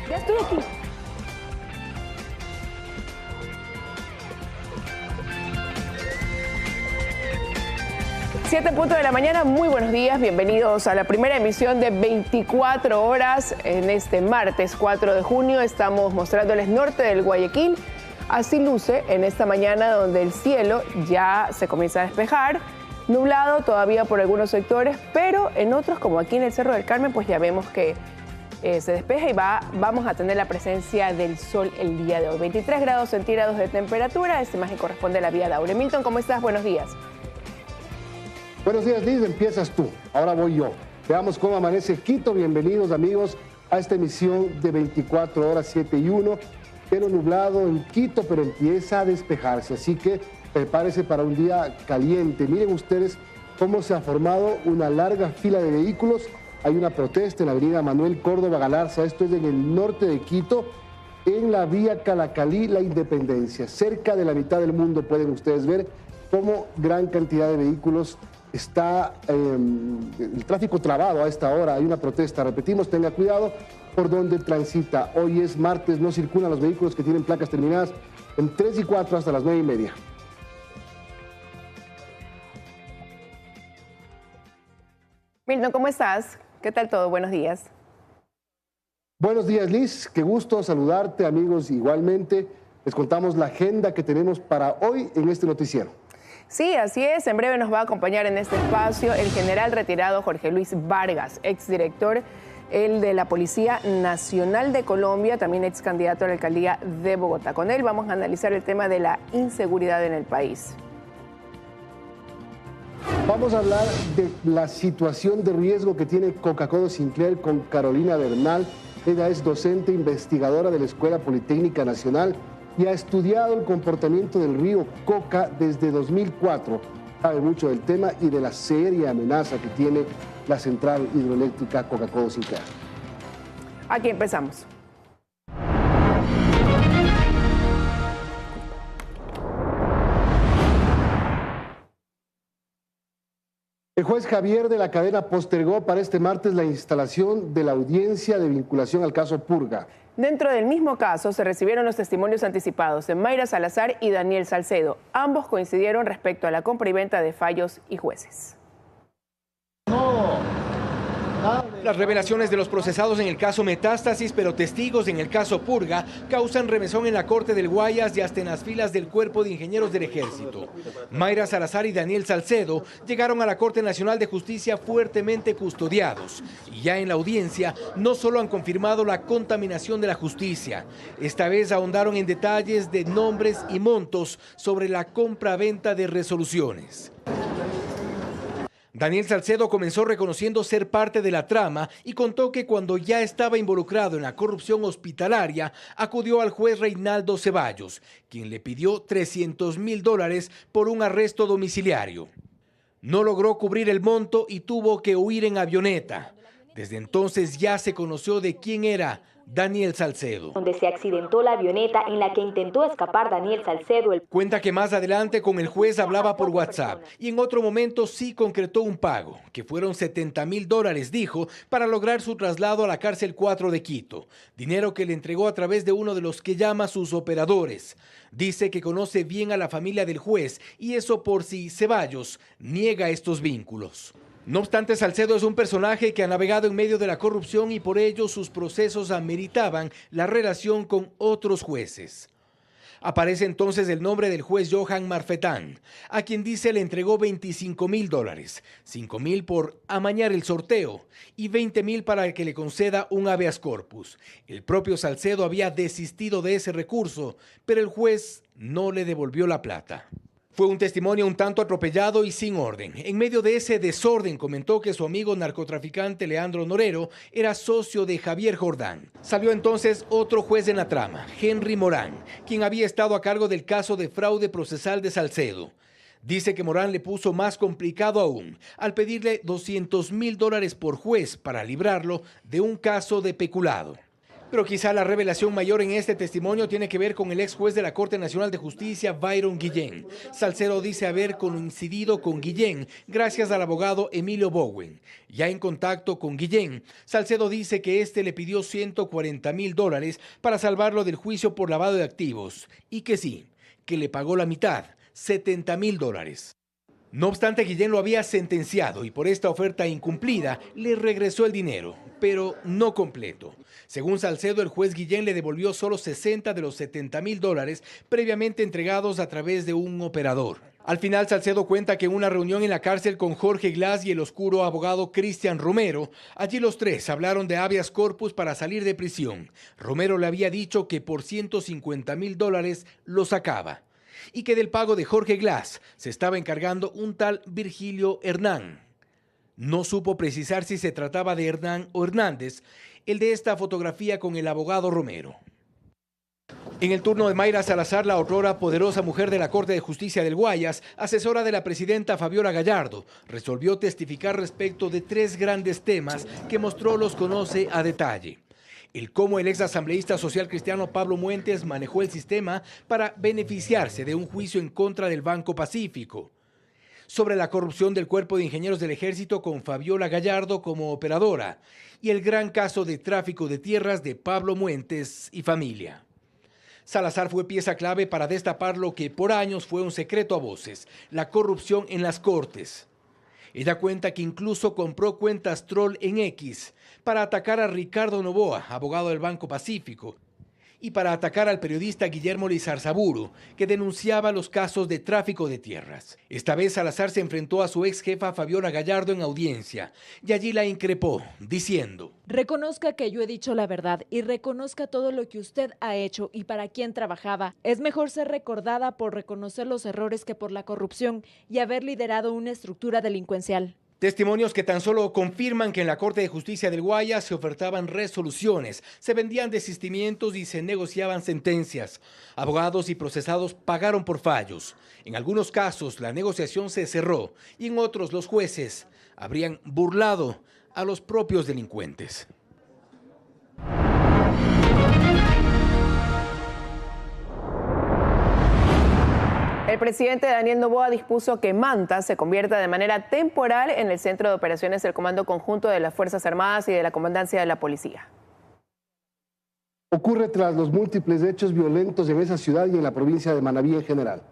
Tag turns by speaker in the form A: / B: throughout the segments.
A: Ya estoy aquí. 7:00 de la mañana, muy buenos días, bienvenidos a la primera emisión de 24 horas en este martes 4 de junio. Estamos mostrándoles norte del Guayaquil. Así luce en esta mañana donde el cielo ya se comienza a despejar, nublado todavía por algunos sectores, pero en otros como aquí en el Cerro del Carmen pues ya vemos que se despeja y vamos a tener la presencia del sol el día de hoy. 23 grados centígrados de temperatura, esta imagen corresponde a la vía Daure. Milton, ¿cómo estás? Buenos días.
B: Buenos días, Liz, empiezas tú, ahora voy yo. Veamos cómo amanece Quito. Bienvenidos, amigos, a esta emisión de 24 horas, 7:01. Cielo nublado en Quito, pero empieza a despejarse, así que prepárese para un día caliente. Miren ustedes cómo se ha formado una larga fila de vehículos. Hay una protesta en la avenida Manuel Córdoba Galarza, esto es en el norte de Quito, en la vía Calacalí, La Independencia. Cerca de la mitad del mundo pueden ustedes ver cómo gran cantidad de vehículos está el tráfico trabado a esta hora. Hay una protesta, repetimos, tenga cuidado por donde transita. Hoy es martes, no circulan los vehículos que tienen placas terminadas en 3 y 4 hasta las 9:30.
A: Milton, ¿cómo estás? ¿Qué tal todo? Buenos días.
B: Buenos días, Liz. Qué gusto saludarte, amigos. Igualmente, les contamos la agenda que tenemos para hoy en este noticiero.
A: Sí, así es. En breve nos va a acompañar en este espacio el general retirado Jorge Luis Vargas, exdirector de la Policía Nacional de Colombia, también ex candidato a la alcaldía de Bogotá. Con él vamos a analizar el tema de la inseguridad en el país.
B: Vamos a hablar de la situación de riesgo que tiene Coca-Cola Sinclair con Carolina Bernal. Ella es docente investigadora de la Escuela Politécnica Nacional y ha estudiado el comportamiento del río Coca desde 2004. Sabe mucho del tema y de la seria amenaza que tiene la central hidroeléctrica Coca-Cola Sinclair.
A: Aquí empezamos.
B: El juez Javier de la Cadena postergó para este martes la instalación de la audiencia de vinculación al caso Purga.
A: Dentro del mismo caso se recibieron los testimonios anticipados de Mayra Salazar y Daniel Salcedo. Ambos coincidieron respecto a la compra y venta de fallos y jueces.
C: Las revelaciones de los procesados en el caso Metástasis, pero testigos en el caso Purga, causan remesón en la Corte del Guayas y hasta en las filas del Cuerpo de Ingenieros del Ejército. Mayra Salazar y Daniel Salcedo llegaron a la Corte Nacional de Justicia fuertemente custodiados. Y ya en la audiencia no solo han confirmado la contaminación de la justicia, esta vez ahondaron en detalles de nombres y montos sobre la compra-venta de resoluciones. Daniel Salcedo comenzó reconociendo ser parte de la trama y contó que cuando ya estaba involucrado en la corrupción hospitalaria, acudió al juez Reinaldo Ceballos, quien le pidió $300,000 por un arresto domiciliario. No logró cubrir el monto y tuvo que huir en avioneta. Desde entonces ya se conoció de quién era Daniel Salcedo.
D: Donde se accidentó la avioneta en la que intentó escapar Daniel Salcedo.
C: Cuenta que más adelante con el juez hablaba por WhatsApp y en otro momento sí concretó un pago, que fueron $70,000, dijo, para lograr su traslado a la cárcel 4 de Quito. Dinero que le entregó a través de uno de los que llama sus operadores. Dice que conoce bien a la familia del juez y eso por si Ceballos niega estos vínculos. No obstante, Salcedo es un personaje que ha navegado en medio de la corrupción y por ello sus procesos ameritaban la relación con otros jueces. Aparece entonces el nombre del juez Johan Marfetán, a quien dice le entregó $25,000, $5,000 por amañar el sorteo y $20,000 para que le conceda un habeas corpus. El propio Salcedo había desistido de ese recurso, pero el juez no le devolvió la plata. Fue un testimonio un tanto atropellado y sin orden. En medio de ese desorden comentó que su amigo narcotraficante Leandro Norero era socio de Javier Jordán. Salió entonces otro juez en la trama, Henry Morán, quien había estado a cargo del caso de fraude procesal de Salcedo. Dice que Morán le puso más complicado aún al pedirle $200,000 por juez para librarlo de un caso de peculado. Pero quizá la revelación mayor en este testimonio tiene que ver con el ex juez de la Corte Nacional de Justicia, Byron Guillén. Salcedo dice haber coincidido con Guillén gracias al abogado Emilio Bowen. Ya en contacto con Guillén, Salcedo dice que este le pidió $140,000 para salvarlo del juicio por lavado de activos y que sí, que le pagó la mitad, $70,000. No obstante, Guillén lo había sentenciado y por esta oferta incumplida le regresó el dinero, pero no completo. Según Salcedo, el juez Guillén le devolvió solo 60 de los $70,000 previamente entregados a través de un operador. Al final, Salcedo cuenta que en una reunión en la cárcel con Jorge Glass y el oscuro abogado Cristian Romero, allí los tres hablaron de habeas corpus para salir de prisión. Romero le había dicho que por $150,000 lo sacaba y que del pago de Jorge Glass se estaba encargando un tal Virgilio Hernán. No supo precisar si se trataba de Hernán o Hernández, el de esta fotografía con el abogado Romero. En el turno de Mayra Salazar, la otrora poderosa mujer de la Corte de Justicia del Guayas, asesora de la presidenta Fabiola Gallardo, resolvió testificar respecto de 3 grandes temas que mostró los conoce a detalle. El cómo el ex asambleísta social cristiano Pablo Muentes manejó el sistema para beneficiarse de un juicio en contra del Banco Pacífico. Sobre la corrupción del Cuerpo de Ingenieros del Ejército con Fabiola Gallardo como operadora y el gran caso de tráfico de tierras de Pablo Muentes y familia. Salazar fue pieza clave para destapar lo que por años fue un secreto a voces, la corrupción en las Cortes. Ella cuenta que incluso compró cuentas troll en X para atacar a Ricardo Novoa, abogado del Banco Pacífico, y para atacar al periodista Guillermo Lizarzaburu, que denunciaba los casos de tráfico de tierras. Esta vez Salazar se enfrentó a su ex jefa Fabiola Gallardo en audiencia y allí la increpó, diciendo:
E: reconozca que yo he dicho la verdad y reconozca todo lo que usted ha hecho y para quién trabajaba. Es mejor ser recordada por reconocer los errores que por la corrupción y haber liderado una estructura delincuencial.
C: Testimonios que tan solo confirman que en la Corte de Justicia del Guayas se ofertaban resoluciones, se vendían desistimientos y se negociaban sentencias. Abogados y procesados pagaron por fallos. En algunos casos la negociación se cerró y en otros los jueces habrían burlado a los propios delincuentes.
A: El presidente Daniel Noboa dispuso que Manta se convierta de manera temporal en el centro de operaciones del Comando Conjunto de las Fuerzas Armadas y de la Comandancia de la Policía.
B: Ocurre tras los múltiples hechos violentos en esa ciudad y en la provincia de Manabí en general.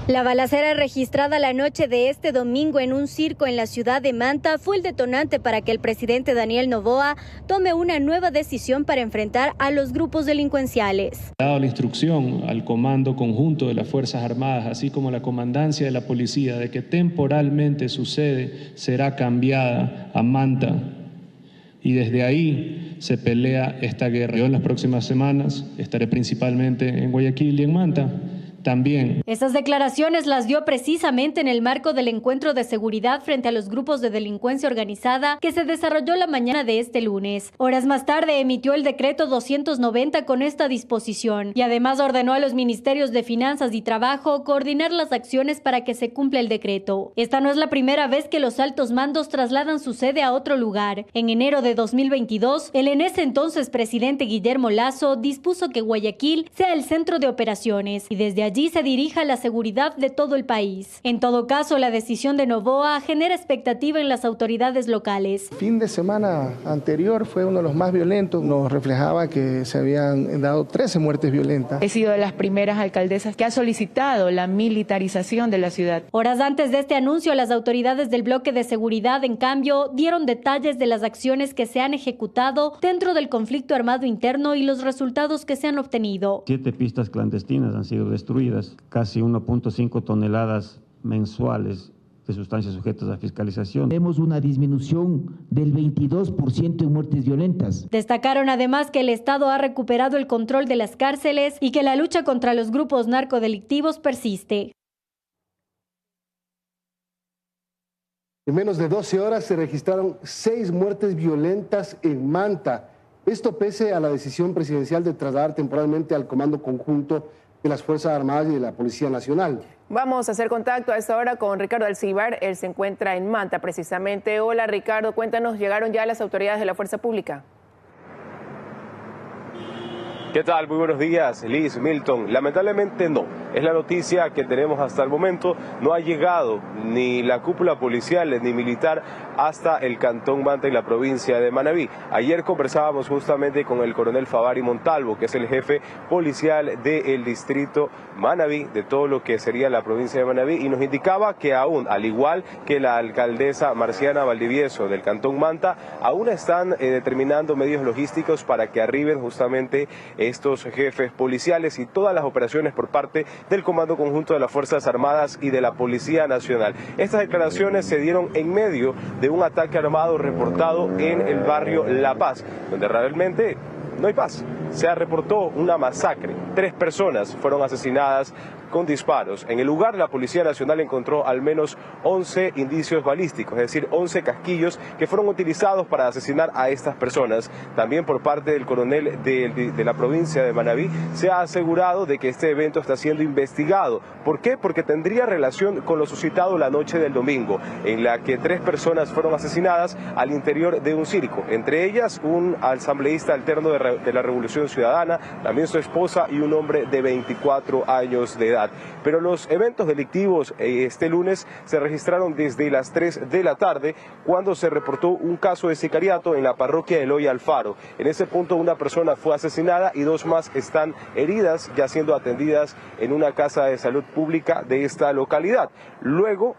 F: La balacera registrada la noche de este domingo en un circo en la ciudad de Manta fue el detonante para que el presidente Daniel Noboa tome una nueva decisión para enfrentar a los grupos delincuenciales.
G: Ha dado la instrucción al Comando Conjunto de las Fuerzas Armadas, así como a la Comandancia de la Policía, de que temporalmente su sede será cambiada a Manta y desde ahí se pelea esta guerra. Yo en las próximas semanas estaré principalmente en Guayaquil y en Manta. También.
F: Estas declaraciones las dio precisamente en el marco del encuentro de seguridad frente a los grupos de delincuencia organizada que se desarrolló la mañana de este lunes. Horas más tarde emitió el decreto 290 con esta disposición y además ordenó a los ministerios de Finanzas y Trabajo coordinar las acciones para que se cumpla el decreto. Esta no es la primera vez que los altos mandos trasladan su sede a otro lugar. En enero de 2022, el en ese entonces presidente Guillermo Lasso dispuso que Guayaquil sea el centro de operaciones y desde allí se dirija la seguridad de todo el país. En todo caso, la decisión de Noboa genera expectativa en las autoridades locales.
H: Fin de semana anterior fue uno de los más violentos. Nos reflejaba que se habían dado 13 muertes violentas.
I: He sido de las primeras alcaldesas que ha solicitado la militarización de la ciudad.
F: Horas antes de este anuncio, las autoridades del bloque de seguridad, en cambio, dieron detalles de las acciones que se han ejecutado dentro del conflicto armado interno y los resultados que se han obtenido.
J: 7 pistas clandestinas han sido destruidas. Casi 1.5 toneladas mensuales de sustancias sujetas a fiscalización.
K: Vemos una disminución del 22% en muertes violentas.
F: Destacaron además que el Estado ha recuperado el control de las cárceles y que la lucha contra los grupos narcodelictivos persiste.
B: En menos de 12 horas se registraron 6 muertes violentas en Manta. Esto pese a la decisión presidencial de trasladar temporalmente al Comando Conjunto de las Fuerzas Armadas y de la Policía Nacional.
A: Vamos a hacer contacto a esta hora con Ricardo Alcíbar. Él se encuentra en Manta precisamente. Hola Ricardo, cuéntanos, ¿llegaron ya las autoridades de la Fuerza Pública?
L: ¿Qué tal? Muy buenos días, Liz, Milton. Lamentablemente no. Es la noticia que tenemos hasta el momento. No ha llegado ni la cúpula policial ni militar hasta el Cantón Manta en la provincia de Manabí. Ayer conversábamos justamente con el coronel Favari Montalvo, que es el jefe policial del distrito Manabí, de todo lo que sería la provincia de Manabí, y nos indicaba que aún, al igual que la alcaldesa Marciana Valdivieso del Cantón Manta, aún están determinando medios logísticos para que arriben justamente estos jefes policiales y todas las operaciones por parte del Comando Conjunto de las Fuerzas Armadas y de la Policía Nacional. Estas declaraciones se dieron en medio de un ataque armado reportado en el barrio La Paz, donde realmente no hay paz. Se reportó una masacre. 3 personas fueron asesinadas con disparos. En el lugar, la Policía Nacional encontró al menos 11 indicios balísticos, es decir, 11 casquillos que fueron utilizados para asesinar a estas personas. También por parte del coronel de la provincia de Manabí se ha asegurado de que este evento está siendo investigado. ¿Por qué? Porque tendría relación con lo suscitado la noche del domingo, en la que 3 personas fueron asesinadas al interior de un circo, entre ellas un asambleísta alterno de la Revolución Ciudadana, también su esposa y un hombre de 24 años de edad. Pero los eventos delictivos este lunes se registraron desde las 3 de la tarde, cuando se reportó un caso de sicariato en la parroquia de Eloy Alfaro. En ese punto una persona fue asesinada y 2 más están heridas, ya siendo atendidas en una casa de salud pública de esta localidad. Luego,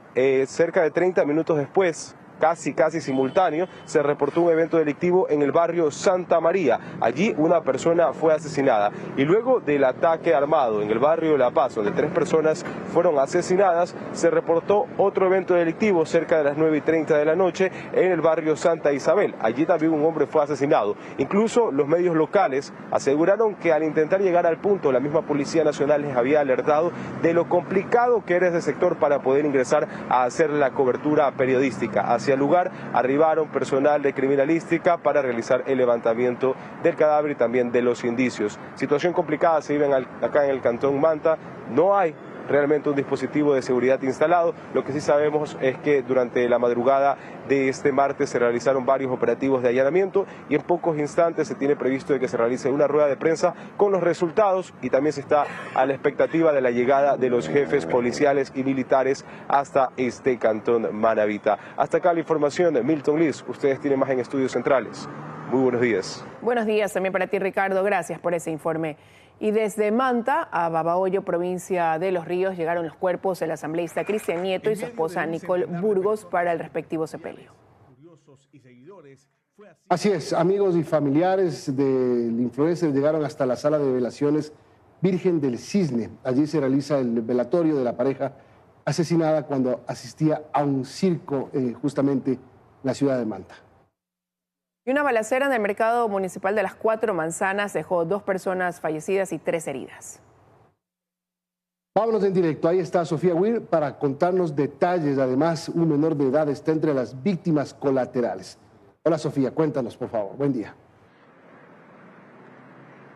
L: cerca de 30 minutos después, casi simultáneo, se reportó un evento delictivo en el barrio Santa María. Allí una persona fue asesinada. Y luego del ataque armado en el barrio La Paz, donde 3 personas fueron asesinadas, se reportó otro evento delictivo cerca de las 9:30 de la noche en el barrio Santa Isabel. Allí también un hombre fue asesinado. Incluso los medios locales aseguraron que al intentar llegar al punto, la misma Policía Nacional les había alertado de lo complicado que era ese sector para poder ingresar a hacer la cobertura periodística. Hacia el lugar arribaron personal de criminalística para realizar el levantamiento del cadáver y también de los indicios. Situación complicada se vive acá en el Cantón Manta. No hay realmente un dispositivo de seguridad instalado. Lo que sí sabemos es que durante la madrugada de este martes se realizaron varios operativos de allanamiento y en pocos instantes se tiene previsto de que se realice una rueda de prensa con los resultados, y también se está a la expectativa de la llegada de los jefes policiales y militares hasta este Cantón Manabita. Hasta acá la información de Milton Liz. Ustedes tienen más en Estudios Centrales. Muy buenos días.
A: Buenos días también para ti, Ricardo. Gracias por ese informe. Y desde Manta a Babahoyo, provincia de Los Ríos, llegaron los cuerpos del asambleísta Cristian Nieto y su esposa Nicole Burgos para el respectivo sepelio.
B: Así es, amigos y familiares del influencer llegaron hasta la sala de velaciones Virgen del Cisne. Allí se realiza el velatorio de la pareja asesinada cuando asistía a un circo justamente en la ciudad de Manta.
A: Y una balacera en el mercado municipal de las 4 Manzanas dejó 2 personas fallecidas y 3 heridas.
B: Vámonos en directo. Ahí está Sofía Weir para contarnos detalles. Además, un menor de edad está entre las víctimas colaterales. Hola Sofía, cuéntanos por favor. Buen día.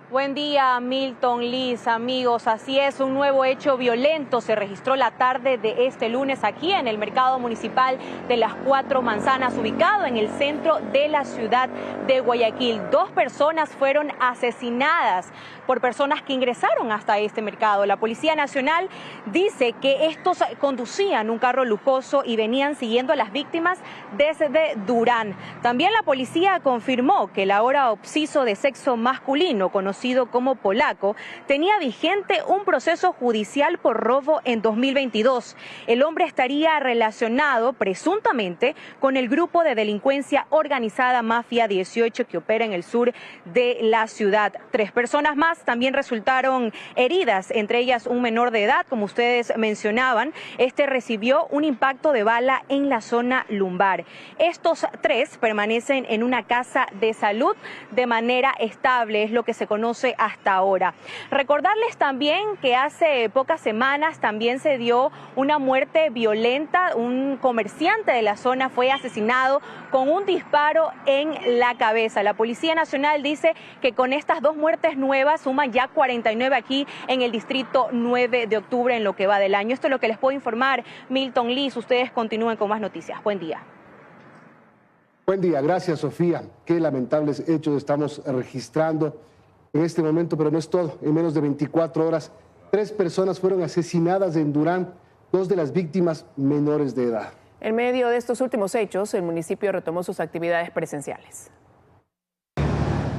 M: Buen día, Milton, Liz, amigos. Así es, un nuevo hecho violento se registró la tarde de este lunes aquí en el mercado municipal de las 4 Manzanas, ubicado en el centro de la ciudad de Guayaquil. 2 personas fueron asesinadas por personas que ingresaron hasta este mercado. La Policía Nacional dice que estos conducían un carro lujoso y venían siguiendo a las víctimas desde Durán. También la policía confirmó que el ahora occiso de sexo masculino, conocido como Polaco, tenía vigente un proceso judicial por robo en 2022. El hombre estaría relacionado presuntamente con el grupo de delincuencia organizada Mafia 18 que opera en el sur de la ciudad. 3 personas más también resultaron heridas, entre ellas un menor de edad, como ustedes mencionaban. Este recibió un impacto de bala en la zona lumbar. Estos 3 permanecen en una casa de salud de manera estable, es lo que se conoce conoce hasta ahora. Recordarles también que hace pocas semanas también se dio una muerte violenta. Un comerciante de la zona fue asesinado con un disparo en la cabeza. La Policía Nacional dice que con estas 2 muertes nuevas suman ya 49 aquí en el distrito 9 de octubre en lo que va del año. Esto es lo que les puedo informar. Milton, Liz, ustedes continúen con más noticias. Buen día.
B: Buen día, gracias Sofía. Qué lamentables hechos estamos registrando en este momento, pero no es todo. En menos de 24 horas, 3 personas fueron asesinadas en Durán, 2 de las víctimas menores de edad.
A: En medio de estos últimos hechos, el municipio retomó sus actividades presenciales.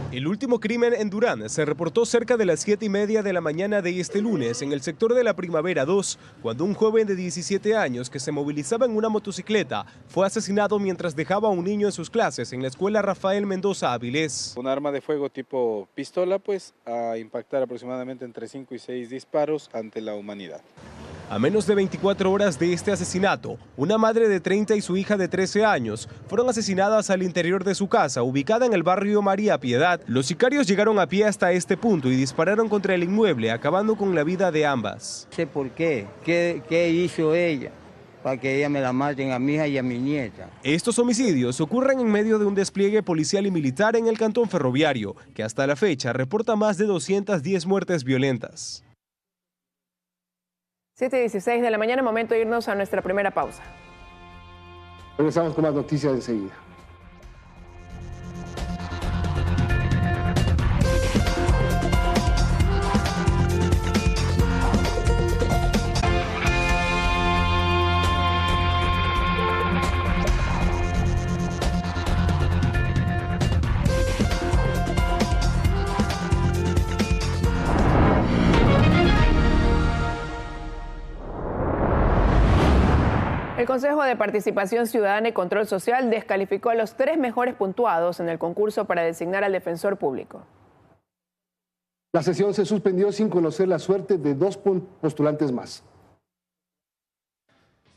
L: El último crimen en Durán se reportó cerca de las 7:30 de la mañana de este lunes en el sector de la Primavera 2, cuando un joven de 17 años que se movilizaba en una motocicleta fue asesinado mientras dejaba a un niño en sus clases en la escuela Rafael Mendoza Avilés.
N: Un arma de fuego tipo pistola, pues, a impactar aproximadamente entre 5 y 6 disparos ante la humanidad.
L: A menos de 24 horas de este asesinato, una madre de 30 y su hija de 13 años fueron asesinadas al interior de su casa, ubicada en el barrio María Piedad. Los sicarios llegaron a pie hasta este punto y dispararon contra el inmueble, acabando con la vida de ambas.
O: No sé por qué. ¿Qué hizo ella para que ella me la maten a mi hija y a mi nieta?
L: Estos homicidios ocurren en medio de un despliegue policial y militar en el cantón ferroviario, que hasta la fecha reporta más de 210 muertes violentas.
A: 7:16 de la mañana, momento de irnos a nuestra primera pausa.
B: Regresamos con más noticias enseguida.
A: El Consejo de Participación Ciudadana y Control Social descalificó a los 3 mejores puntuados en el concurso para designar al defensor público.
B: La sesión se suspendió sin conocer la suerte de 2 postulantes más.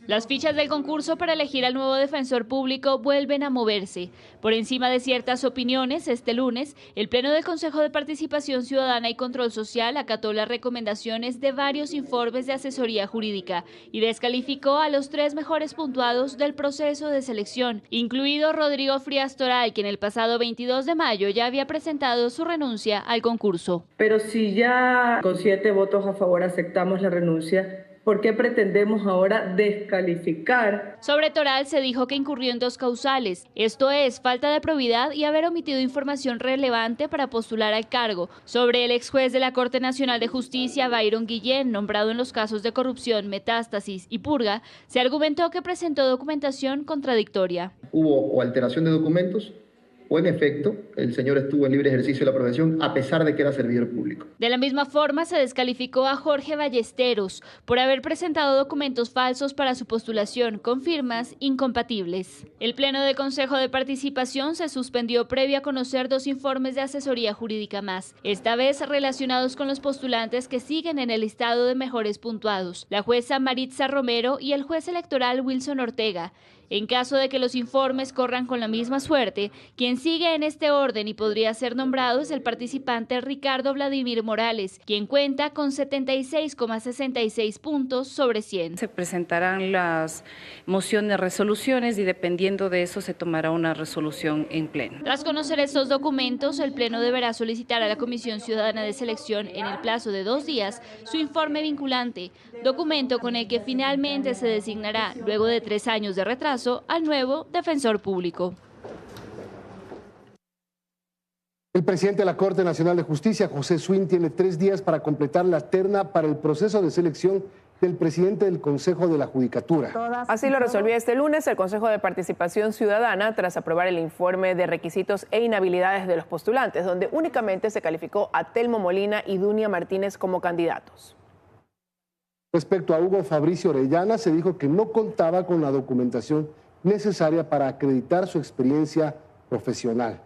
P: Las fichas del concurso para elegir al nuevo defensor público vuelven a moverse. Por encima de ciertas opiniones, este lunes, el Pleno del Consejo de Participación Ciudadana y Control Social acató las recomendaciones de varios informes de asesoría jurídica y descalificó a los 3 mejores puntuados del proceso de selección, incluido Rodrigo Frías Toral, que en el pasado 22 de mayo ya había presentado su renuncia al concurso.
Q: Pero si ya con 7 votos a favor aceptamos la renuncia, ¿por qué pretendemos ahora descalificar?
P: Sobre Toral se dijo que incurrió en 2 causales, esto es, falta de probidad y haber omitido información relevante para postular al cargo. Sobre el ex juez de la Corte Nacional de Justicia, Byron Guillén, nombrado en los casos de corrupción, metástasis y purga, se argumentó que presentó documentación contradictoria.
R: Hubo alteración de documentos, o en efecto, el señor estuvo en libre ejercicio de la profesión a pesar de que era servidor público.
P: De la misma forma, se descalificó a Jorge Ballesteros por haber presentado documentos falsos para su postulación con firmas incompatibles. El Pleno del Consejo de Participación se suspendió previo a conocer 2 informes de asesoría jurídica más, esta vez relacionados con los postulantes que siguen en el listado de mejores puntuados, la jueza Maritza Romero y el juez electoral Wilson Ortega. En caso de que los informes corran con la misma suerte, quien sigue en este orden y podría ser nombrado es el participante Ricardo Vladimir Morales, quien cuenta con 76,66 puntos sobre 100.
S: Se presentarán las mociones, resoluciones y dependiendo de eso se tomará una resolución en pleno.
P: Tras conocer estos documentos, el Pleno deberá solicitar a la Comisión Ciudadana de Selección en el plazo de 2 días su informe vinculante, documento con el que finalmente se designará, luego de 3 años de retraso, al nuevo defensor público.
B: El presidente de la Corte Nacional de Justicia, José Swin, tiene 3 días para completar la terna para el proceso de selección del presidente del Consejo de la Judicatura.
A: Así lo resolvió este lunes el Consejo de Participación Ciudadana tras aprobar el informe de requisitos e inhabilidades de los postulantes, donde únicamente se calificó a Telmo Molina y Dunia Martínez como candidatos.
B: Respecto a Hugo Fabricio Orellana, se dijo que no contaba con la documentación necesaria para acreditar su experiencia profesional.